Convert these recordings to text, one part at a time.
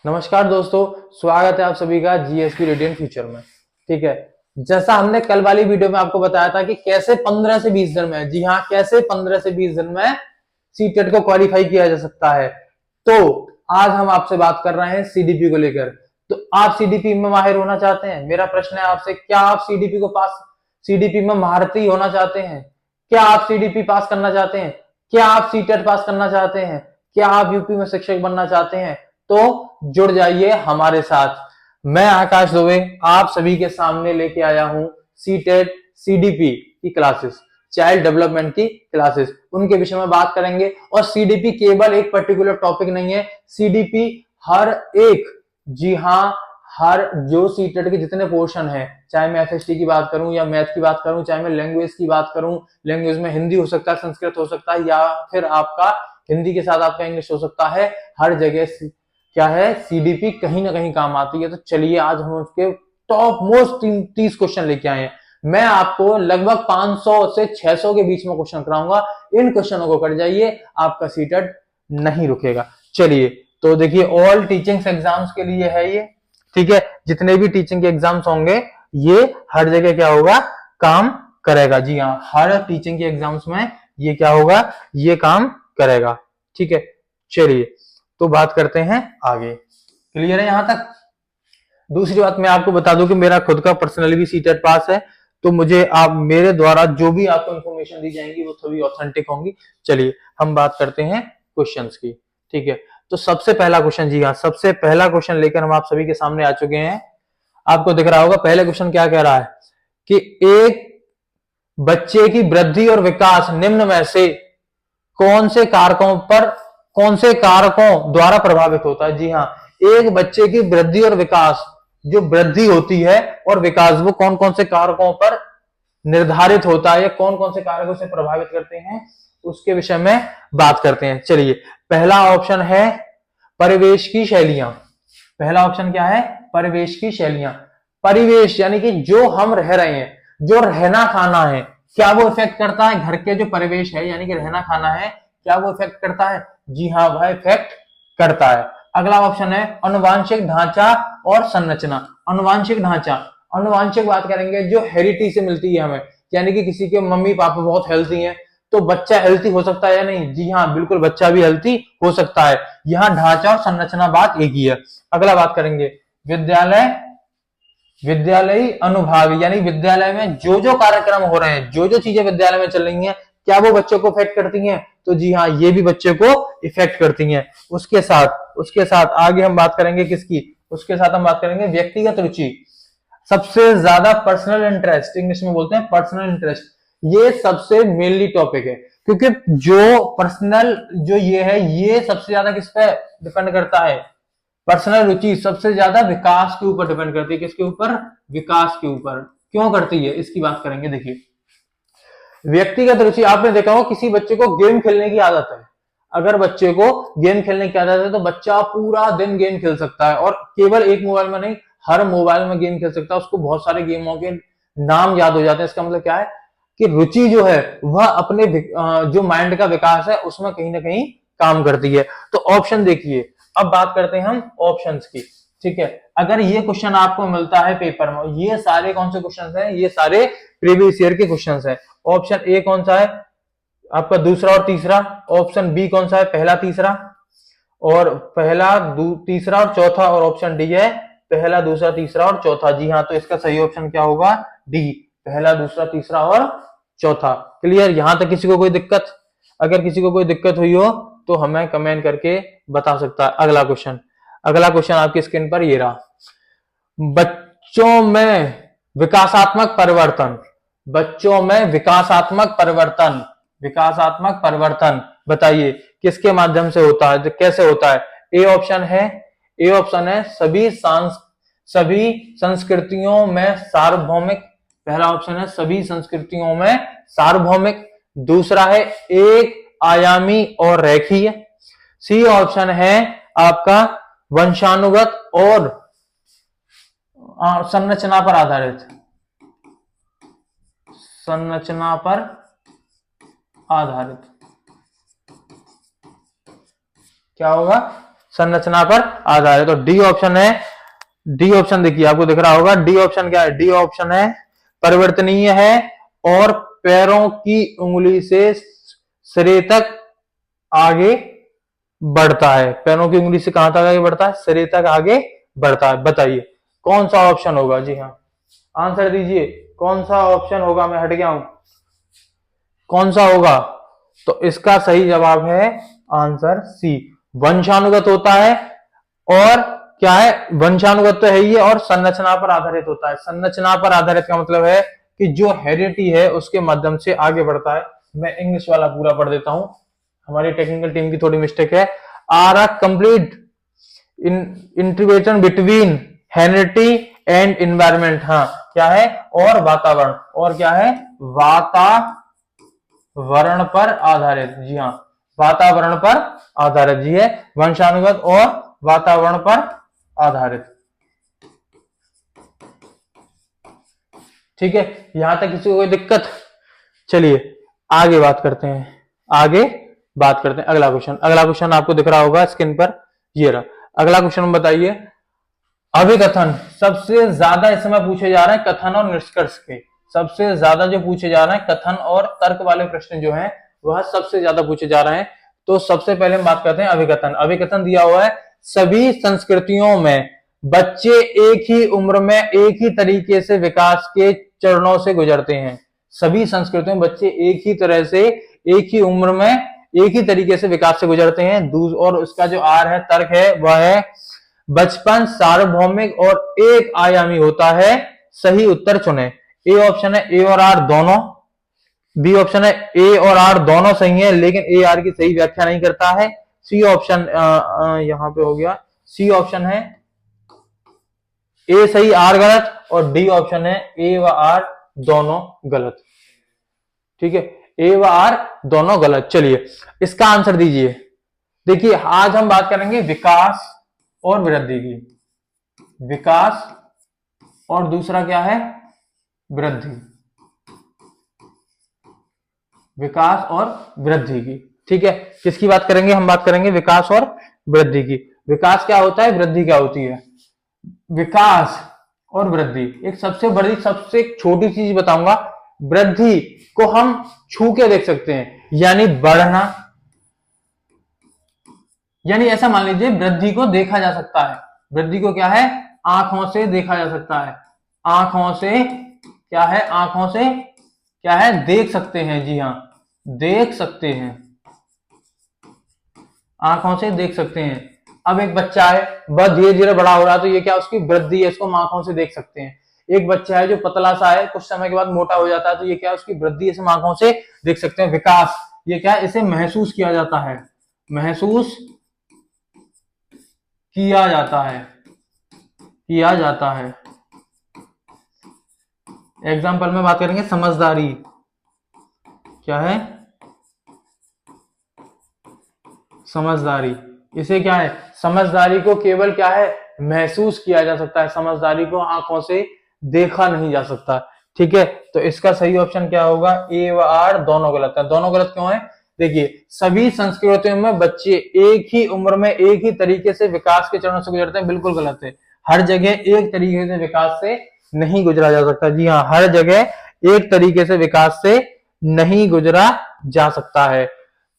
नमस्कार दोस्तों, स्वागत है आप सभी का जीएसपी रेडियंट फ्यूचर में। ठीक है, जैसा हमने कल वाली वीडियो में आपको बताया था कि कैसे 15 से 20 दिन में, जी हाँ, कैसे 15 से 20 दिन में सीटेट को क्वालिफाई किया जा सकता है। तो आज हम आपसे बात कर रहे हैं सीडीपी को लेकर। तो आप सीडीपी में माहिर होना चाहते हैं? मेरा प्रश्न है आपसे, क्या आप सीडीपी में महारथी होना चाहते हैं? क्या आप सीडीपी पास करना चाहते हैं? क्या आप सीटेट पास करना चाहते हैं? क्या आप यूपी में शिक्षक बनना चाहते हैं? तो जुड़ जाइए हमारे साथ। मैं आकाश दुबे आप सभी के सामने लेके आया हूं सीटेट सीडीपी की क्लासेस, चाइल्ड डेवलपमेंट की क्लासेस, उनके विषय में बात करेंगे। और सीडीपी केवल एक पर्टिकुलर टॉपिक नहीं है, सीडीपी हर एक, जी हाँ, हर जो सीटेट के जितने पोर्शन है, चाहे मैं एफएसटी की बात करूं या मैथ की बात करूं, चाहे मैं लैंग्वेज की बात करूं, लैंग्वेज में हिंदी हो सकता है, संस्कृत हो सकता है, या फिर आपका हिंदी के साथ आपका इंग्लिश हो सकता है। हर जगह क्या है, सीडीपी कहीं ना कहीं काम आती है। तो चलिए आज हम उसके टॉप मोस्ट 30 क्वेश्चन लेके आए हैं। मैं आपको लगभग 500 से 600 के बीच में क्वेश्चन कराऊंगा। इन क्वेश्चनों को कर जाइए, आपका सीटेट नहीं रुकेगा। चलिए तो देखिए, ऑल टीचिंग एग्जाम्स के लिए है ये। ठीक है, जितने भी टीचिंग के एग्जाम्स होंगे ये हर जगह क्या होगा, काम करेगा। जी हाँ, हर टीचिंग के एग्जाम्स में ये क्या होगा, ये काम करेगा। ठीक है, चलिए तो बात करते हैं आगे। क्लियर है यहां तक? दूसरी बात मैं आपको बता दूं कि मेरा खुद का पर्सनली भी सीटेट पास है, तो मुझे आप मेरे द्वारा जो भी आपको इंफॉर्मेशन दी जाएंगी वो सभी ऑथेंटिक होंगी। चलिए हम बात करते हैं क्वेश्चंस की। ठीक है, तो सबसे पहला क्वेश्चन, जी हाँ, सबसे पहला क्वेश्चन लेकर हम आप सभी के सामने आ चुके हैं। आपको दिख रहा होगा पहले क्वेश्चन क्या कह रहा है कि एक बच्चे की वृद्धि और विकास निम्न में से कौन से कारकों पर, कौन से कारकों द्वारा प्रभावित होता है। जी हाँ, एक बच्चे की वृद्धि और विकास, जो वृद्धि होती है और विकास, वो कौन कौन से कारकों पर निर्धारित होता है या कौन कौन से कारकों से प्रभावित करते हैं, उसके विषय में बात करते हैं। चलिए, पहला ऑप्शन है परिवेश की शैलियां। पहला ऑप्शन क्या है? परिवेश की शैलियां। परिवेश यानी कि जो हम रह रहे हैं, जो रहना खाना है, क्या वो इफेक्ट करता है? घर के जो परिवेश है यानी कि रहना खाना है, क्या वो इफेक्ट करता है? जी हाँ, वह इफेक्ट करता है। अगला ऑप्शन है अनुवांशिक ढांचा और संरचना। अनुवांशिक ढांचा, अनुवांशिक बात करेंगे जो हेरिटेज से मिलती है हमें, यानी कि किसी के मम्मी पापा बहुत हेल्थी हैं तो बच्चा हेल्थी हो सकता है या नहीं? जी हाँ, बिल्कुल, बच्चा भी हेल्थी हो सकता है। यहाँ ढांचा और संरचना बात एक ही है। अगला बात करेंगे विद्यालय, विद्यालयी अनुभाग, यानी विद्यालय में जो जो कार्यक्रम हो रहे हैं, जो जो चीजें विद्यालय में चल रही हैं, क्या वो बच्चों को इफेक्ट करती हैं? तो जी हाँ, ये भी बच्चे को इफेक्ट करती हैं। उसके साथ आगे हम बात करेंगे किसकी? उसके साथ हम बात करेंगे व्यक्तिगत रुचि। सबसे ज्यादा पर्सनल इंटरेस्ट, इंग्लिश में बोलते हैं पर्सनल इंटरेस्ट, ये सबसे मेनली टॉपिक है, क्योंकि जो पर्सनल, जो ये है, ये सबसे ज्यादा किस पे डिपेंड करता है? पर्सनल रुचि सबसे ज्यादा विकास के ऊपर डिपेंड करती है। किसके ऊपर? विकास के ऊपर। क्यों करती है, इसकी बात करेंगे। देखिए, व्यक्तिगत रुचि, आपने देखा हो किसी बच्चे को गेम खेलने की आदत है, अगर बच्चे को गेम खेलने की आदत है तो बच्चा पूरा दिन गेम खेल सकता है, और केवल एक मोबाइल में नहीं, हर मोबाइल में गेम खेल सकता है। उसको बहुत सारे गेमों के नाम याद हो जाते हैं। इसका मतलब क्या है कि रुचि जो है वह अपने जो माइंड का विकास है उसमें कहीं ना कहीं काम करती है। तो ऑप्शन देखिए, अब बात करते हैं हम ऑप्शंस की। ठीक है, अगर ये क्वेश्चन आपको मिलता है पेपर में, ये सारे कौन से क्वेश्चन हैं? ये सारे प्रीवियस ईयर के क्वेश्चन हैं। ऑप्शन ए कौन सा है आपका? दूसरा और तीसरा। ऑप्शन बी कौन सा है? पहला तीसरा, और तीसरा और चौथा। और ऑप्शन डी है पहला दूसरा तीसरा और चौथा। जी हाँ, तो इसका सही ऑप्शन क्या होगा? डी, पहला दूसरा तीसरा और चौथा। क्लियर? यहां तक किसी को कोई दिक्कत? अगर किसी को कोई दिक्कत हुई हो तो हमें कमेंट करके बता सकता है। अगला क्वेश्चन, अगला क्वेश्चन आपकी स्क्रीन पर ये रहा। बच्चों में विकासात्मक परिवर्तन, बच्चों में विकासात्मक परिवर्तन, विकासात्मक परिवर्तन बताइए किसके माध्यम से होता है, कैसे होता है? ए ऑप्शन है, ए ऑप्शन है सभी संस्कृतियों में सार्वभौमिक। पहला ऑप्शन है सभी संस्कृतियों में सार्वभौमिक। दूसरा है एक आयामी और रेखीय। सी ऑप्शन है आपका वंशानुगत और संरचना पर आधारित, संरचना पर आधारित। क्या होगा? संरचना पर आधारित। तो डी ऑप्शन है, डी ऑप्शन देखिए आपको दिख रहा होगा, डी ऑप्शन क्या है, डी ऑप्शन है परिवर्तनीय है और पैरों की उंगली से सिरे तक आगे बढ़ता है। पैरों की उंगली से कहां तक आगे बढ़ता है, सिरे तक आगे बढ़ता है। बताइए कौन सा ऑप्शन होगा? जी हाँ, आंसर दीजिए, कौन सा ऑप्शन होगा? मैं हट गया हूं, कौन सा होगा? तो इसका सही जवाब है आंसर सी, वंशानुगत होता है। और क्या है, वंशानुगत तो है ही, और संरचना पर आधारित होता है। संरचना पर आधारित का मतलब है कि जो हेरिडिटी है उसके माध्यम से आगे बढ़ता है। मैं इंग्लिश वाला पूरा पढ़ देता हूं, हमारी टेक्निकल टीम की थोड़ी मिस्टेक है। Are a complete integration between heredity and environment. हाँ क्या है, और वातावरण, और क्या है, वातावरण पर आधारित। जी हाँ, वातावरण पर आधारित जी है, वंशानुगत और वातावरण पर आधारित। ठीक है, यहां तक किसी को कोई दिक्कत? चलिए आगे बात करते हैं, आगे बात करते हैं। अगला क्वेश्चन, अगला क्वेश्चन आपको दिख रहा होगा स्क्रीन पर, ये रहा अगला क्वेश्चन। बताइए, अभिकथन सबसे ज्यादा इस समय पूछे जा रहे हैं, कथन और निष्कर्ष के सबसे ज्यादा जो पूछे जा रहे हैं, कथन और तर्क वाले प्रश्न जो हैं वह सबसे ज्यादा पूछे जा रहे हैं। तो सबसे पहले हम बात करते हैं अभिकथन। अभिकथन दिया हुआ है, सभी संस्कृतियों में बच्चे एक ही उम्र में एक ही तरीके से विकास के चरणों से गुजरते हैं। सभी संस्कृतियों में बच्चे एक ही तरह से, एक ही उम्र में एक ही तरीके से विकास से गुजरते हैं। और उसका जो आर है, तर्क है, वह है बचपन सार्वभौमिक और एक आयामी होता है। सही उत्तर चुने। ए ऑप्शन है, ए और आर दोनों। बी ऑप्शन है, ए और आर दोनों सही है लेकिन ए आर की सही व्याख्या नहीं करता है। सी ऑप्शन यहां पे हो गया, सी ऑप्शन है ए सही आर गलत, और डी ऑप्शन है ए व आर दोनों गलत। ठीक है, ए व आर दोनों गलत। चलिए इसका आंसर दीजिए। देखिए आज हम बात करेंगे विकास और वृद्धि की। विकास और दूसरा क्या है, वृद्धि। विकास और वृद्धि की। ठीक है, किसकी बात करेंगे? हम बात करेंगे विकास और वृद्धि की। विकास क्या होता है, वृद्धि क्या होती है? विकास और वृद्धि, एक सबसे बड़ी, सबसे छोटी चीज बताऊंगा, वृद्धि को हम छू के देख सकते हैं, यानी बढ़ना। यानी ऐसा मान लीजिए, वृद्धि को देखा जा सकता है। वृद्धि को क्या है, आंखों से देखा जा सकता है। आंखों से क्या है, आंखों से क्या है, देख सकते हैं। जी हाँ, देख सकते हैं, आंखों से देख सकते हैं। अब एक बच्चा है, वह धीरे धीरे बड़ा हो रहा है, तो ये क्या, उसकी वृद्धि है, इसको हम आंखों से देख सकते हैं। एक बच्चा है जो पतला सा है, कुछ समय के बाद मोटा हो जाता है, तो ये क्या, उसकी वृद्धि इसे आंखों से देख सकते हैं। विकास, ये क्या है, इसे महसूस किया जाता है, महसूस किया जाता है, किया जाता है। एग्जाम्पल में बात करेंगे, समझदारी क्या है, समझदारी। इसे क्या है, समझदारी को केवल क्या है, महसूस किया जा सकता है, समझदारी को आंखों से देखा नहीं जा सकता। ठीक है, तो इसका सही ऑप्शन क्या होगा, ए व आर दोनों गलत है। दोनों गलत क्यों है? देखिए, सभी संस्कृतियों में बच्चे एक ही उम्र में एक ही तरीके से विकास के चरणों से गुजरते हैं, बिल्कुल गलत है। हर जगह एक तरीके से विकास से नहीं गुजरा जा सकता। जी हाँ, हर जगह एक तरीके से विकास से नहीं गुजरा जा सकता है।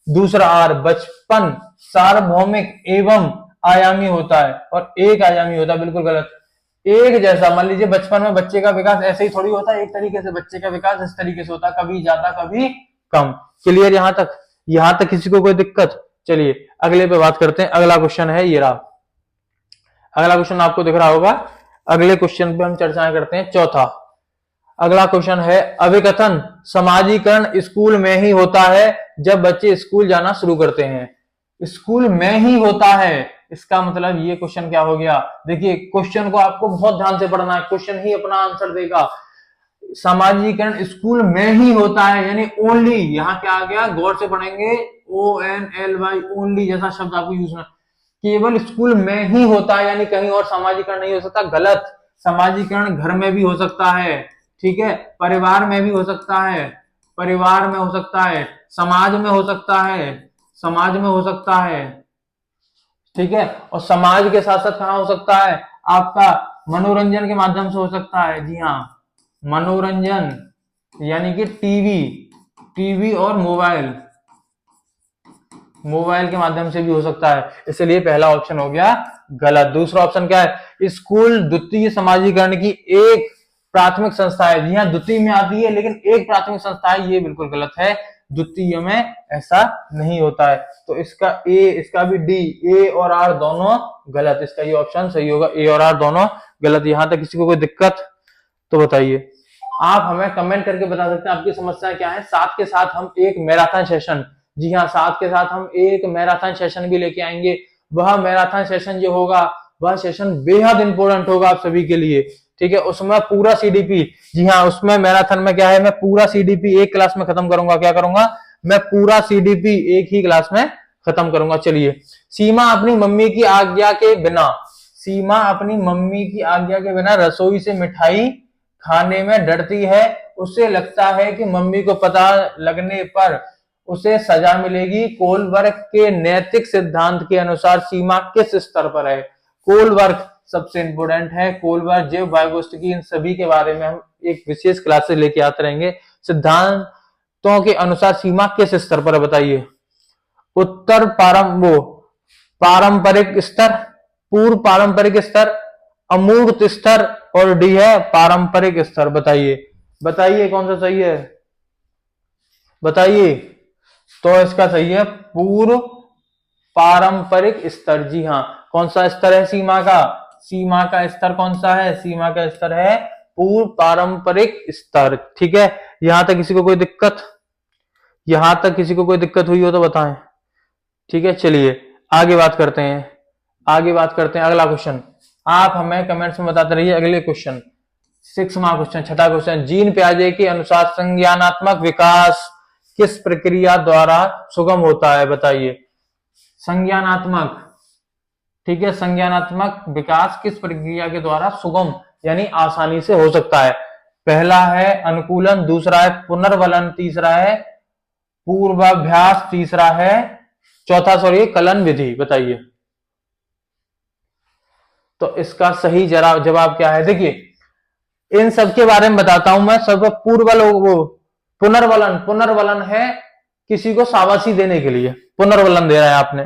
दूसरा आर, बचपन सार्वभौमिक एवं आयामी होता है और एक आयामी होता है, बिल्कुल गलत। एक जैसा, मान लीजिए बचपन में बच्चे का विकास ऐसे ही थोड़ी होता है, एक तरीके से बच्चे का विकास इस तरीके से होता है, कभी ज्यादा कभी कम। क्लियर यहां तक? यहां तक किसी को कोई दिक्कत? चलिए अगले पे बात करते हैं। अगला क्वेश्चन है ये रहा, अगला क्वेश्चन आपको दिख रहा होगा। अगले क्वेश्चन पे हम चर्चाएं करते हैं, चौथा। अगला क्वेश्चन है, अभिकथन समाजीकरण स्कूल में ही होता है जब बच्चे स्कूल जाना शुरू करते हैं। स्कूल में ही होता है, इसका मतलब ये क्वेश्चन क्या हो गया? देखिए क्वेश्चन को आपको बहुत ध्यान से पढ़ना है, क्वेश्चन ही अपना आंसर देगा। समाजीकरण स्कूल में ही होता है, यानी ओनली, यहाँ क्या आ गया, गौर से पढ़ेंगे, ONLY, ओनली जैसा शब्द आपको यूज करना, केवल स्कूल में ही होता है, यानी कहीं और समाजीकरण नहीं हो सकता। गलत, समाजीकरण घर में भी हो सकता है, ठीक है, परिवार में भी हो सकता है, परिवार में हो सकता है, समाज में हो सकता है, समाज में हो सकता है, ठीक है। और समाज के साथ साथ कहाँ हो सकता है आपका, मनोरंजन के माध्यम से हो सकता है। जी हाँ, मनोरंजन यानी कि टीवी, टीवी और मोबाइल, मोबाइल के माध्यम से भी हो सकता है। इसलिए पहला ऑप्शन हो गया गलत। दूसरा ऑप्शन क्या है, स्कूल द्वितीय समाजीकरण की एक प्राथमिक संस्था है। जी हाँ, द्वितीय में आती है लेकिन एक प्राथमिक संस्था है, ये बिल्कुल गलत है। द्वितीय में ऐसा नहीं होता है। तो इसका ए, इसका भी डी, ए और आर दोनों गलत। इसका ये ऑप्शन सही होगा, ए और आर दोनों गलत। यहां तक किसी को कोई दिक्कत तो बताइए। आप हमें कमेंट करके बता सकते हैं आपकी समस्या क्या है। साथ के साथ हम एक मैराथन सेशन, जी हाँ, साथ के साथ हम एक मैराथन सेशन भी लेके आएंगे। वह मैराथन सेशन जो होगा, वह सेशन बेहद इंपॉर्टेंट होगा आप सभी के लिए। ठीक है, उसमें पूरा सीडीपी, जी हाँ, उसमें मैराथन में क्या है, मैं पूरा सीडीपी एक क्लास में खत्म करूंगा। क्या करूंगा, मैं पूरा सीडीपी एक ही क्लास में खत्म करूंगा। चलिए, सीमा अपनी मम्मी की आज्ञा के बिना, सीमा अपनी मम्मी की आज्ञा के बिना रसोई से मिठाई खाने में डरती है। उसे लगता है कि मम्मी को पता लगने पर उसे सजा मिलेगी। कोलबर्ग के नैतिक सिद्धांत के अनुसार सीमा किस स्तर पर है। कोलबर्ग सबसे इंपोर्टेंट है। कोलबर्ग, जेव वाइगोत्स्की, इन सभी के बारे में हम एक विशेष क्लासेस लेके आते रहेंगे। सिद्धांतों के अनुसार सीमा किस स्तर पर है बताइए। उत्तर पारंपरिक स्तर, पूर्व पारंपरिक स्तर, अमूर्त स्तर, और डी है पारंपरिक स्तर। बताइए, बताइए कौन सा सही है, बताइए। तो इसका सही है पूर्व पारंपरिक स्तर। जी हाँ, कौन सा स्तर है सीमा का, सीमा का स्तर कौन सा है, सीमा का स्तर है पूर्व पारंपरिक स्तर। ठीक है, यहां तक किसी को कोई दिक्कत, यहां तक किसी को कोई दिक्कत हुई हो तो बताएं। ठीक है, चलिए आगे बात करते हैं, आगे बात करते हैं। अगला क्वेश्चन आप हमें कमेंट्स में बताते रहिए। अगले क्वेश्चन, 6वां क्वेश्चन, छठा क्वेश्चन, जीन पियाजे के अनुसार संज्ञानात्मक विकास किस प्रक्रिया द्वारा सुगम होता है बताइए। संज्ञानात्मक, ठीक है, संज्ञानात्मक विकास किस प्रक्रिया के द्वारा सुगम यानी आसानी से हो सकता है। पहला है अनुकूलन, दूसरा है पुनर्वलन, तीसरा है पूर्वाभ्यास, तीसरा है, चौथा सॉरी कलन विधि। बताइए, तो इसका सही जवाब क्या है। देखिए, इन सब के बारे में बताता हूं मैं। सब वो पुनर्वलन, पुनर्वलन है किसी को शाबाशी देने के लिए पुनर्वलन दे रहा है आपने।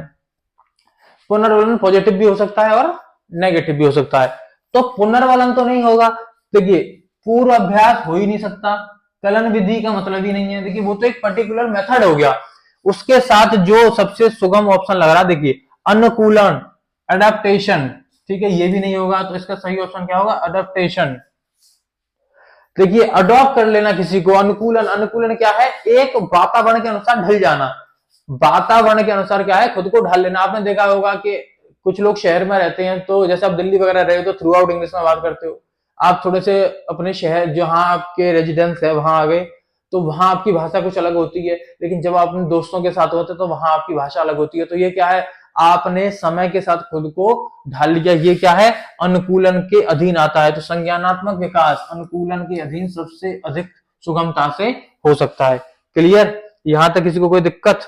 पुनर्वलन पॉजिटिव भी हो सकता है और नेगेटिव भी हो सकता है। तो पुनर्वलन तो नहीं होगा। देखिए, पूर्व अभ्यास हो ही नहीं सकता। कलन विधि का मतलब ही नहीं है। देखिए, वो तो एक पर्टिकुलर मेथड हो गया। उसके साथ जो सबसे सुगम ऑप्शन लग रहा है, देखिए, अनुकूलन, अडेप्टेशन, ठीक है, ये भी नहीं होगा। तो इसका सही ऑप्शन क्या होगा, अडेप्टेशन। देखिए, अडॉप्ट कर लेना किसी को। अनुकूलन, अनुकूलन क्या है, एक वातावरण के अनुसार ढल जाना। वातावरण के अनुसार क्या है, खुद को ढाल लेना। आपने देखा होगा कि कुछ लोग शहर में रहते हैं, तो जैसे आप दिल्ली वगैरह रहे हो तो थ्रू आउट इंग्लिश में बात करते हो। आप थोड़े से अपने शहर जहां आपके रेजिडेंस है वहां आ गए, तो वहां आपकी भाषा कुछ अलग होती है। लेकिन जब आप अपने दोस्तों के साथ होते तो वहां आपकी भाषा अलग होती है। तो ये क्या है, आपने समय के साथ खुद को ढाल लिया। ये क्या है, अनुकूलन के अधीन आता है। तो संज्ञानात्मक विकास अनुकूलन के अधीन सबसे अधिक सुगमता से हो सकता है। क्लियर, यहां तक किसी को कोई दिक्कत,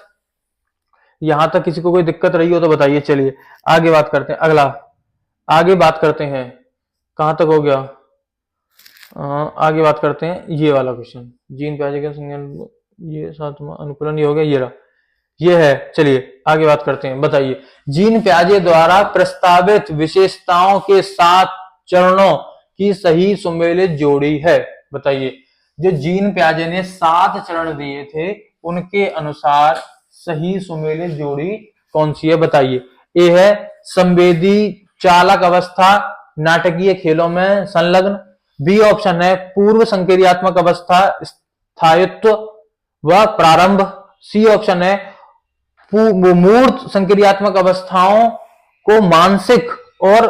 यहां तक किसी को कोई दिक्कत रही हो तो बताइए। चलिए आगे बात करते हैं। अगला आगे बात करते हैं, कहां तक हो गया, आगे बात करते हैं ये वाला क्वेश्चन, जीन पियाजे का संज्ञान, ये सातवां अनुकूलन, ये हो गया, ये रहा, ये है। चलिए आगे बात करते हैं। बताइए, जीन पियाजे द्वारा प्रस्तावित विशेषताओं के 7 चरणों की सही सुमेलित जोड़ी है। बताइए, जो जीन पियाजे ने 7 चरण दिए थे उनके अनुसार सही सुमेलित जोड़ी कौन सी है बताइए। ए है संवेदी चालक अवस्था, नाटकीय खेलों में संलग्न। बी ऑप्शन है पूर्व संक्रियात्मक अवस्था, स्थायित्व व प्रारंभ। सी ऑप्शन है मूर्त संक्रियात्मक अवस्थाओं को मानसिक और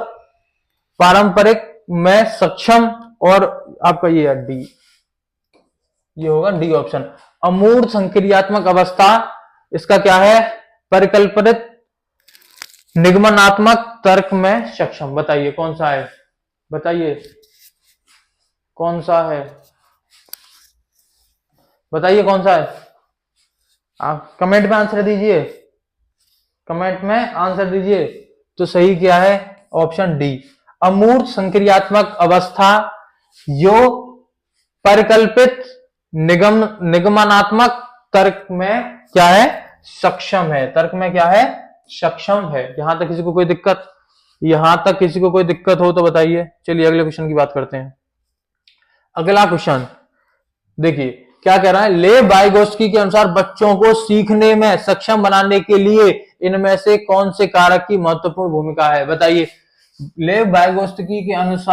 पारंपरिक में सक्षम। और आपका ये है डी, ये होगा डी ऑप्शन, अमूर्त संक्रियात्मक अवस्था। इसका क्या है, परिकल्पित निगमनात्मक तर्क में सक्षम। बताइए कौन सा है, बताइए कौन सा है, बताइए कौन सा है। आप कमेंट में आंसर दीजिए, कमेंट में आंसर दीजिए। तो सही क्या है? Option D. अमूर्त संक्रियात्मक अवस्था जो परिकल्पित निगमनात्मक तर्क में क्या है? सक्षम है। तर्क में क्या है? सक्षम है। यहां तक किसी को कोई दिक्कत? यहां तक किसी को कोई दिक्कत हो तो बताइए। चलिए अगले क्वेश्चन की बात करते हैं। अगला क्वेश्चन देखिए क्या कह रहा है। लेव वाइगोत्स्की के अनुसार बच्चों को सीखने में सक्षम बनाने के लिए इनमें से कौन से कारक की महत्वपूर्ण भूमिका है? बताइए। लेव वाइगोत्स्की के अनुसार